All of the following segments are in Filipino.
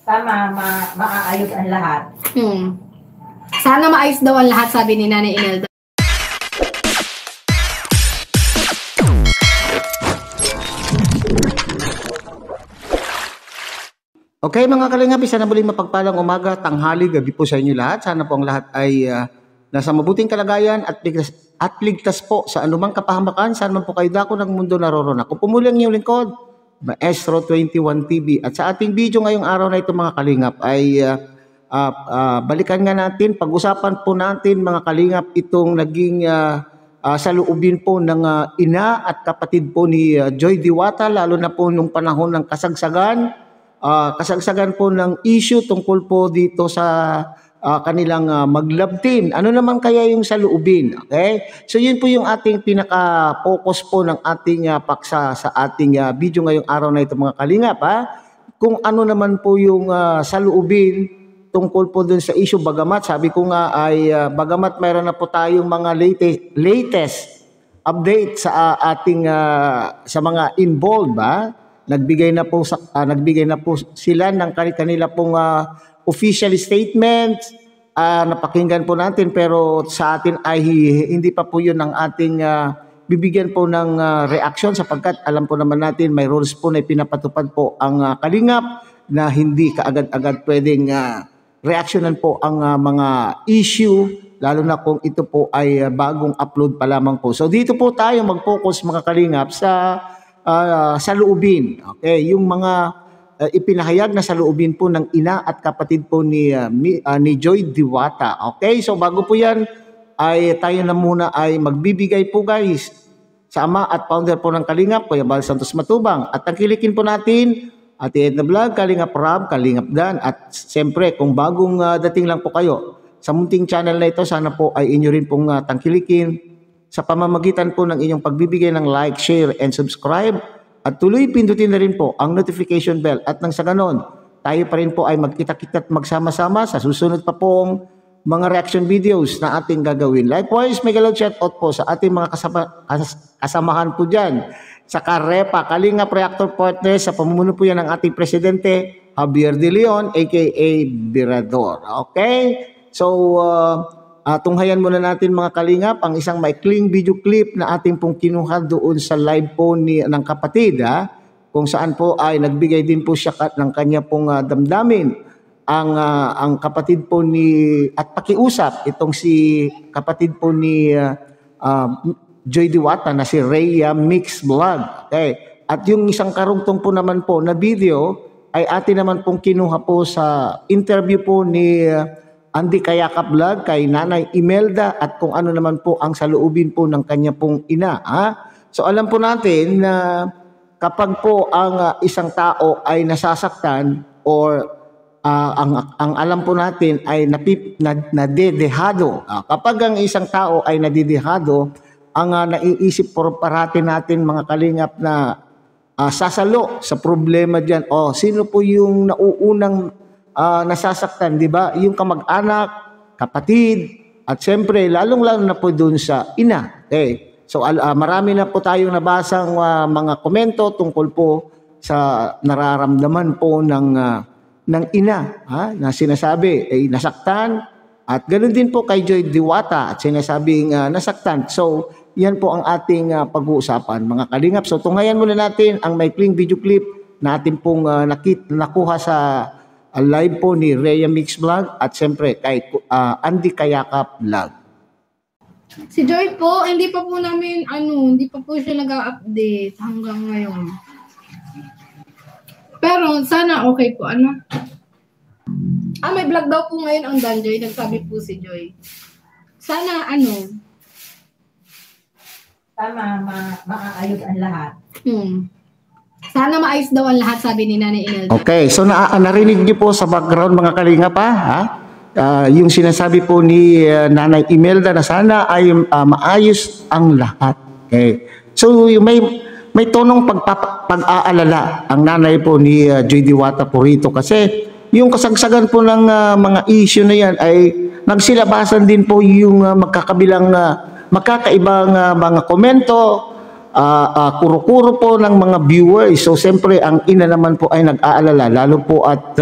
Tama, maaayos ang lahat. Sana maayos daw ang lahat, sabi ni Nanay Imelda. Okay mga kalingap, sana muling mapagpalang umaga, tanghali, gabi po sa inyo lahat. Sana po ang lahat ay nasa mabuting kalagayan at ligtas po sa anumang kapahamakan. Saan man po kayo dako ng mundo naroroon. Ako po muli ang inyong lingkod, Maestro 21 TV. At sa ating video ngayong araw na ito mga kalingap ay balikan nga natin, pag-usapan po natin mga kalingap itong naging saloobin po ng ina at kapatid po ni Joy Diwata, lalo na po nung panahon ng kasagsagan po ng issue tungkol po dito sa kanilang mag-love team. Ano naman kaya yung saloobin? Okay? So yun po yung ating pinaka-focus po ng ating paksa sa ating video ngayong araw na ito mga kalingap. Kung ano naman po yung saloobin tungkol po dun sa issue, bagamat sabi ko nga ay bagamat mayroon na po tayong mga latest update sa ating sa mga involved nagbigay na po sila ng kanila pong official statement, napakinggan po natin, pero sa atin ay hindi pa po yun ang ating bibigyan po ng reaction, sapagkat alam po naman natin may rules po na pinapatupad po ang kalingap na hindi kaagad-agad pwedeng reactionan po ang mga issue, lalo na kung ito po ay bagong upload pa lamang po. So dito po tayo mag-focus mga kalingap sa saloobin. Okay, yung mga ipinahayag na saloobin po ng ina at kapatid po ni Joy Diwata. Okay, so bago po yan ay tayo na muna ay magbibigay po guys sa ama at founder po ng Kalingap, Kuya Bal Santos Matubang, at tangkilikin po natin Ate Edna Vlog, Kalingap Rab, Kalingap Dan, at siyempre kung bagong dating lang po kayo sa munting channel na ito, sana po ay inyo rin pong tangkilikin sa pamamagitan po ng inyong pagbibigay ng like, share, and subscribe. At tuloy pindutin na rin po ang notification bell. At nang sa ganon, tayo pa rin po ay magkita-kita at magsama-sama sa susunod pa pong mga reaction videos na ating gagawin. Likewise, may galaw shoutout po sa ating mga kasamahan po dyan. Sa Karepa, Kalingap Reactor Partners, sa pamumuno po yan ng ating presidente, Javier De Leon, aka Birador. Okay? So, tunghayan muna natin mga kalingap ang isang maikling video clip na ating pong kinuha doon sa live po ng kapatid, kung saan po ay nagbigay din po siya ng kanya pong damdamin ang kapatid po at pakiusap itong si kapatid po ni Joy Diwata na si Rhea Mix Vlog. Okay. At yung isang karugtong po naman po na video ay atin naman pong kinuha po sa interview po ni Andy Kayakap Vlog kay Nanay Imelda, at kung ano naman po ang saloobin po ng kanya pong ina. So alam po natin na kapag po ang isang tao ay nasasaktan or ang alam po natin ay nadedehado. Kapag ang isang tao ay nadedehado, ang naiisip po parati natin mga kalingap na sasalo sa problema dyan. Sino po yung nauunang nasasaktan, di ba? Yung kamag-anak, kapatid, at siyempre, lalong-lalo na po dun sa ina. Okay. So, marami na po tayong nabasang mga komento tungkol po sa nararamdaman po ng ina, na sinasabi ay nasaktan, at ganoon din po kay Joy Diwata at sinasabing nasaktan. So, yan po ang ating pag-uusapan, mga kalingap. So, tunghayan muna natin ang maikling video clip na ating pong nakuha sa live po ni Rhea Mix Vlog at siyempre kay Andy Kayakap Vlog. Si Joy po, hindi pa po siya nag-update hanggang ngayon. Pero sana okay po, may vlog daw po ngayon ang Danjoy, nagsabi po si Joy. Sana Tama, maaayos ang lahat. Sana maayos daw ang lahat, sabi ni Nanay Imelda. Okay, so narinig niyo po sa background mga kalingap yung sinasabi po ni Nanay Imelda na sana ay maayos ang lahat. Okay. So may tonong pag-aalala ang nanay po ni Joy Diwata po rito, kasi yung kasagsagan po ng mga issue na yan ay nagsilabasan din po yung magkakaibang mga komento, kuro-kuro po ng mga viewers. So siyempre ang ina naman po ay nag-aalala, lalo po at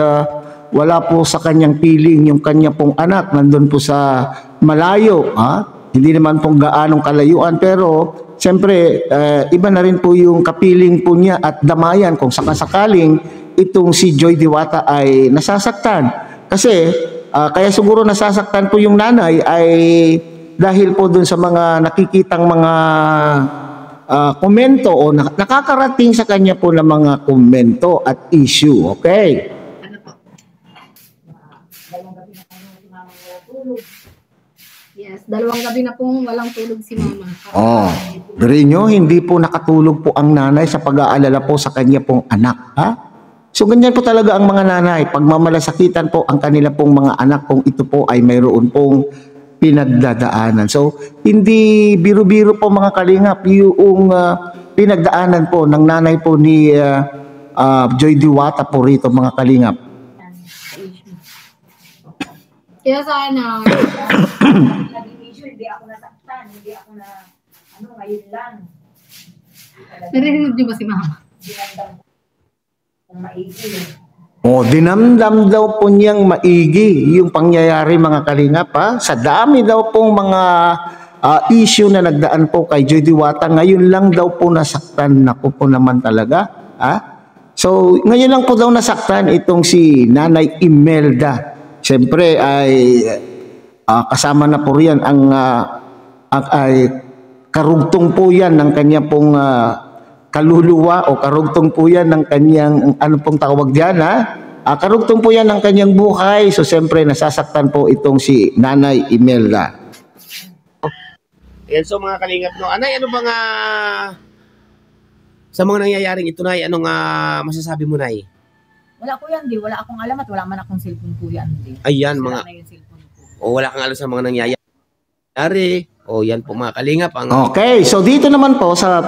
wala po sa kanyang piling yung kanya pong anak, nandun po sa malayo, hindi naman pong gaanong kalayuan, pero siyempre, iba na rin po yung kapiling po niya at damayan kung sakasakaling itong si Joy Diwata ay nasasaktan. Kasi, kaya siguro nasasaktan po yung nanay ay dahil po dun sa mga nakikitang mga komento o nakakarating sa kanya po ng mga komento at issue. Okay? Ano po? Dalawang gabi na kami si mama wala tulog. Yes, 2 gabi na pong walang tulog si mama. Oh, birin nyo, hindi po nakatulog po ang nanay sa pag-aalala po sa kanya pong anak. Ha? So, ganyan po talaga ang mga nanay. Pagmamalasakitan po ang kanila pong mga anak kung ito po ay mayroon pong pinagdadaanan. So, hindi biro-biro po mga kalingap yung pinagdaanan po ng nanay po ni Joy Diwata po rito mga kalingap. Kaya sana, Naging issue, hindi ako nasaktan, hindi ako na, ngayon lang. narinig niyo ba si mama? Dinamdam ko ng maigi. O, dinamdam daw po niyang maigi yung pangyayari mga kalingap sa dami daw pong mga issue na nagdaan po kay Joy Diwata, ngayon lang daw po nasaktan. Naku po naman talaga. So, ngayon lang po daw nasaktan itong si Nanay Imelda. Siyempre ay kasama na po riyan ang ay karugtong po yan ng kanya pong kaluluwa o karugtong po yan ng kanyang, ano pong tawag diyan karugtong po yan ng kanyang buhay. So siyempre nasasaktan po itong si Nanay Imelda. Ayan, so mga kalingap, no? Anay, ano bang sa mga nangyayaring ito, Nay, anong masasabi mo, Nay? Wala ko yan, di. Wala akong alam at wala man akong cellphone ko yan, di. Ayan, Sira mga, na yung cellphone ko. o wala kang alam sa mga nangyayari. O yan po mga kalingap. Okay, so dito naman po sa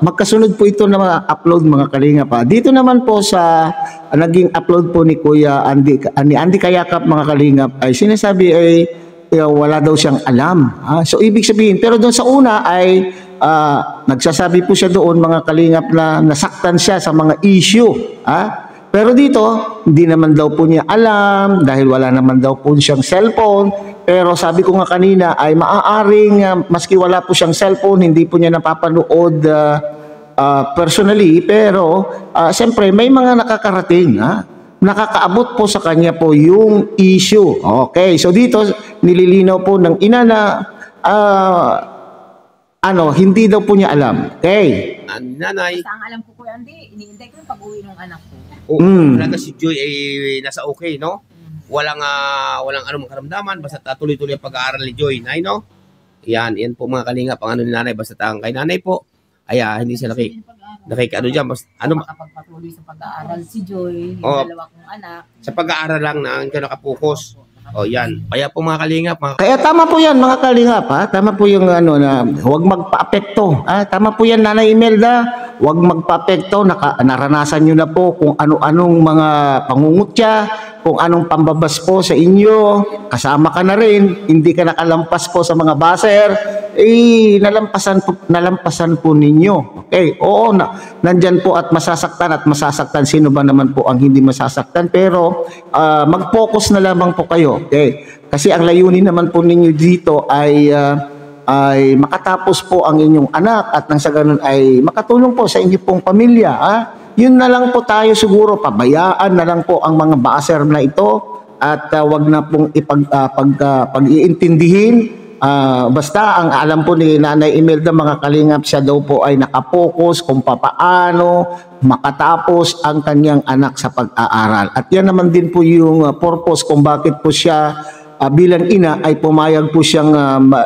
magkasunod po ito na upload mga kalingap Dito naman po sa naging upload po ni Kuya Andy Kayakap mga kalingap ay sinasabi ay wala daw siyang alam. So ibig sabihin, pero doon sa una ay nagsasabi po siya doon mga kalingap na nasaktan siya sa mga issue. Pero dito, hindi naman daw po niya alam dahil wala naman daw po siyang cellphone. Pero sabi ko nga kanina ay maaaring maski wala po siyang cellphone, hindi po niya napapanood personally. Pero siyempre may mga nakakarating. Nakakaabot po sa kanya po yung issue. Okay, so dito nililinaw po ng ina na hindi daw po niya alam. Okay. Nanay, Basta ang alam ko, Kuya Andy, iniintay ko yung pag-uwi ng anak ko. talaga si Joy ay nasa okay, no? Walang anumang karamdaman, basta tuloy-tuloy ang pag-aaral ni Joy, Nay, no? Yan po mga kalingap, ang ano ni Nanay, basta ang kay Nanay po, ay hindi siya nakikano dyan, basta, Makapagpatuloy sa pag-aaral si Joy, yung Oh. dalawa kong anak. sa pag-aaral lang na ang nakapokus. O yan, kaya po mga kalingap, Kaya tama po yan mga kalingap Tama po yung na huwag magpa-apekto. Tama po yan Nanay Imelda. Huwag magpa-apekto. Naranasan nyo na po kung ano-anong mga pangungutya, kung anong pambabas po sa inyo. Kasama ka na rin. Hindi ka nakalampas po sa mga baser. Nalampasan po ninyo. Okay? Oo, nandyan po at masasaktan. Sino ba naman po ang hindi masasaktan? Pero mag-focus na lamang po kayo. Okay? Kasi ang layunin naman po ninyo dito ay makatapos po ang inyong anak at nang sa ganun ay makatulong po sa inyong pong pamilya. Yun na lang po tayo siguro, pabayaan na lang po ang mga baser na ito at wag na pong pag-iintindihin. Basta ang alam po ni Nanay Imelda mga kalingap, siya daw po ay nakapokus kung papaano makatapos ang kanyang anak sa pag-aaral. At yan naman din po yung purpose kung bakit po siya bilang ina ay pumayag po siyang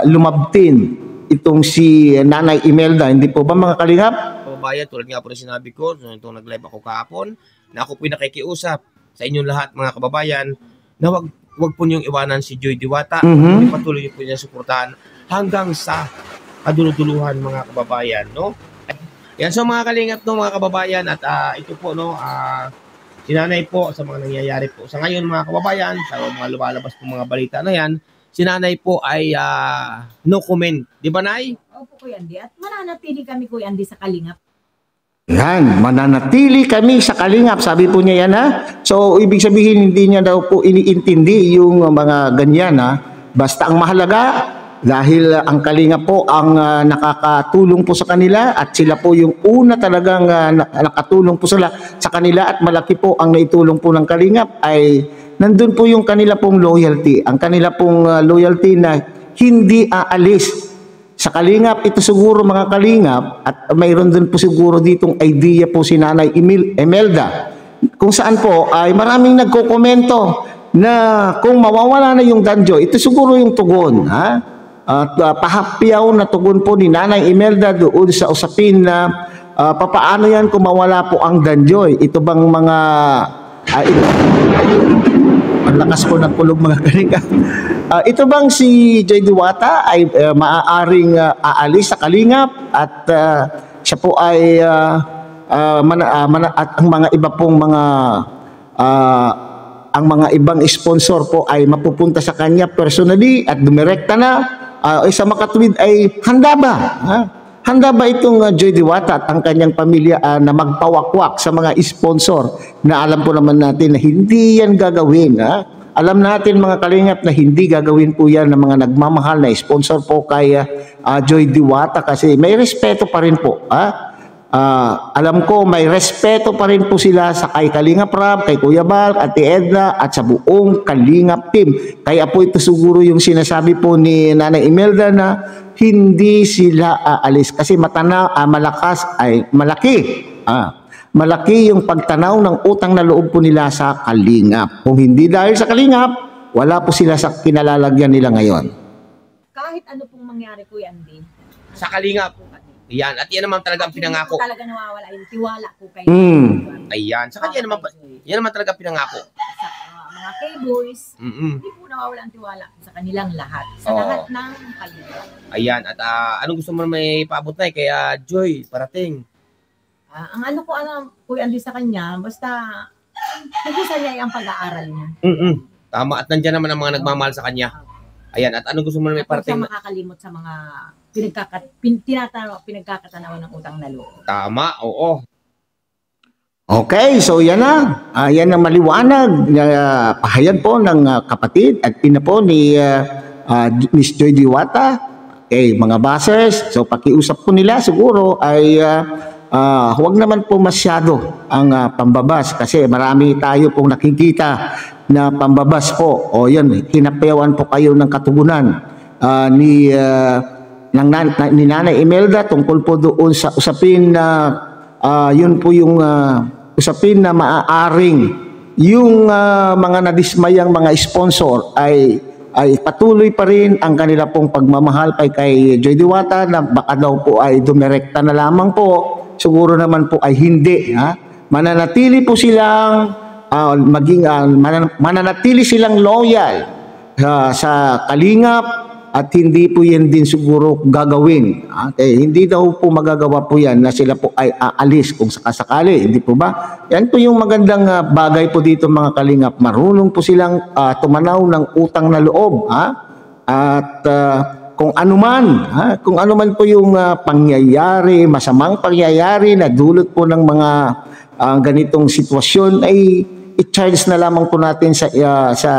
lumabtin itong si Nanay Imelda. Hindi po ba mga kalingap? kababayan, tulad nga po na sinabi ko, itong nag-live ako kahapon, na ako po yung nakikiusap sa inyong lahat mga kababayan, na wag po niyong iwanan si Joy Diwata. Patuloy niyo po niya suportahan hanggang sa kaduluduluhan mga kababayan, no? Yan, so mga kalingap, no, mga kababayan, at ito po, no, sinanay po sa mga nangyayari po. Sa ngayon, mga kababayan, sa mga lumalabas po mga balita na yan, sinanay po ay no comment. Di ba, Nay? Opo, Kuya Andy. At mananatili kami, Kuya Andy, sa kalingap. Yan, mananatili kami sa kalingap. Sabi po niya yan, ha? So, ibig sabihin, hindi niya daw po iniintindi yung mga ganyan, ha? Basta ang mahalaga, dahil ang kalingap po ang nakakatulong po sa kanila at sila po yung una talagang nakatulong po sila sa kanila at malaki po ang naitulong po ng kalingap ay nandun po yung kanila pong loyalty. Ang kanila pong loyalty na hindi aalis sa kalingap. Ito siguro mga kalingap at mayroon din po siguro ditong idea po si Nanay Imelda kung saan po ay maraming nagkokomento na kung mawawala na yung Danjoy, ito siguro yung tugon, ha? At pahapyaw na tugon po ni Nanay Imelda doon sa usapin na papaano yan kung mawala po ang Danjoy. Ito bang mga ang lakas po ng kulog mga kalingap. Ito bang si Joy Diwata ay maaaring aalis sa kalingap at siya po ay at ang mga iba pong mga ang mga ibang sponsor po ay mapupunta sa kanya personally at dumirekta na sa makatuwid ay handa ba? Ha? Handa ba itong Joy Diwata at ang kanyang pamilya na magpawakwak sa mga sponsor na alam po naman natin na hindi yan gagawin? Ha? Alam natin mga kalingap na hindi gagawin po yan ng mga nagmamahal na sponsor po kay Joy Diwata kasi may respeto pa rin po. Ha? Alam ko may respeto pa rin po sila sa kay Kalingap Rab, kay Kuya Bal, Ate Edna at sa buong Kalingap team. Kaya po ito siguro yung sinasabi po ni Nanay Imelda na hindi sila aalis kasi malakas ay malaki. Malaki yung pagtanaw ng utang na loob po nila sa Kalingap. Kung hindi dahil sa Kalingap, wala po sila sa kinalalagyan nila ngayon. Kahit ano pong mangyari, Kuya Andy. Sa kalingap. Yan, at yan naman talaga ang pinangako. Hindi po talaga nawawala yung tiwala ko kay Ayan, sa kanya naman, yan naman talaga pinangako. sa mga K-boys, hindi po nawawala ang tiwala sa kanilang lahat. Sa lahat ng kalingap. Ayan, at anong gusto mo na may paabot na kaya Joy, parating. Ang ano ko alam, Kuya Andy, sa kanya, basta nagusan niya ang pag-aaral niya. Tama, at nandiyan naman ang mga nagmamahal sa kanya. Ayan, at anong gusto mo na may At huwag parating? siya makakalimot sa mga pinagkakatanawan ng utang na loob. Tama, oo. Okay, so yan na. Yan ang maliwanag na pahayag po ng kapatid at ina po ni Miss Joy Diwata. Okay, mga bashers, so pakiusap po nila siguro ay huwag naman po masyado ang pambabas kasi marami tayo pong nakikita na pambabas po. O yan, kinapyawan po kayo ng katugunan ni Nanay Imelda tungkol po doon sa usapin na yun po yung usapin na maaaring yung mga nadismayang mga sponsor ay patuloy pa rin ang kanila pong pagmamahal kay Joy Diwata na baka daw po ay dumirekta na lamang po. Siguro naman po ay hindi. Mananatili po silang mananatili silang loyal sa Kalingap at hindi po yan din siguro gagawin. Hindi daw po magagawa po yan na sila po ay aalis kung sakasakali. Hindi po ba? Yan po yung magandang bagay po dito mga Kalingap. Marunong po silang tumanaw ng utang na loob. At kung anuman po yung pangyayari, masamang pangyayari na dulot po ng mga ganitong sitwasyon ay i-charge na lamang po natin sa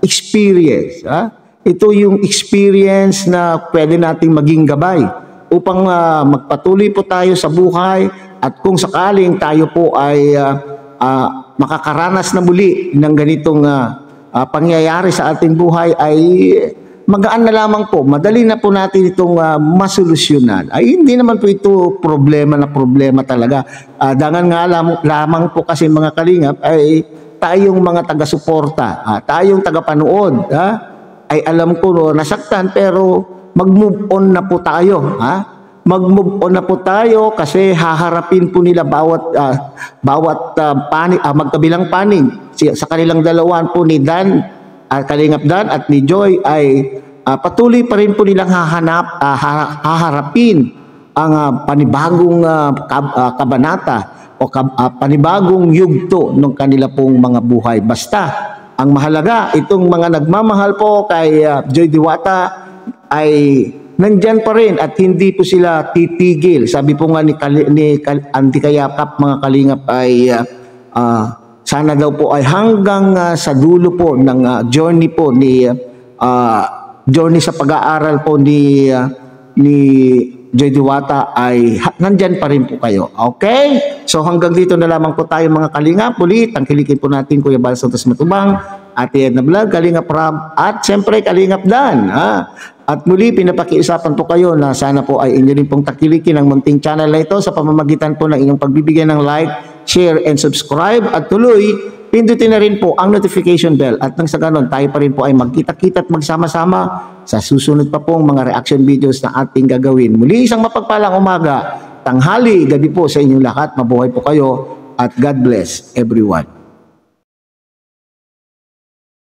experience. Ito yung experience na pwede nating maging gabay upang magpatuloy po tayo sa buhay at kung sakaling tayo po ay makakaranas na muli ng ganitong pangyayari sa ating buhay ay magaan na lamang po, madali na po natin itong masolusyonan. Ay hindi naman po ito problema talaga. Dangan nga lamang po kasi mga Kalingap ay tayong mga taga-suporta, tayong taga-panood, ay alam ko no, nasaktan pero mag-move on na po tayo. Mag-move on na po tayo kasi haharapin po nila bawat panig, magkabilang panig. Sa kanilang dalawan po ni Dan, Kalingap Dan at ni Joy ay patuloy pa rin po nilang haharapin ang panibagong kabanata o panibagong yugto ng kanila pong mga buhay. Basta ang mahalaga, itong mga nagmamahal po kay Joy Diwata ay nandyan pa rin at hindi po sila titigil. Sabi po nga ni Auntie Kayakap, mga kalingap, ay sana daw po ay hanggang sa dulo po ng journey po journey sa pag-aaral po ni Joy Diwata ay nandyan pa rin po kayo. Okay? So hanggang dito na lamang po tayo mga kalingap. Muli, tangkilikin po natin Kuya Bal Santos Matubang, Ate Edna Vlog, Kalingap Rab, at siyempre Kalingap Dan. At muli, pinapakiusapan po kayo na sana po ay inyo rin pong takilikin ang munting channel na ito sa pamamagitan po ng inyong pagbibigyan ng like, share, and subscribe. At tuloy, pindutin na rin po ang notification bell at nang sa ganon tayo pa rin po ay magkita-kita at magsama-sama sa susunod pa pong mga reaction videos na ating gagawin. Muli isang mapagpalang umaga, tanghali, gabi po sa inyong lahat. Mabuhay po kayo at God bless everyone.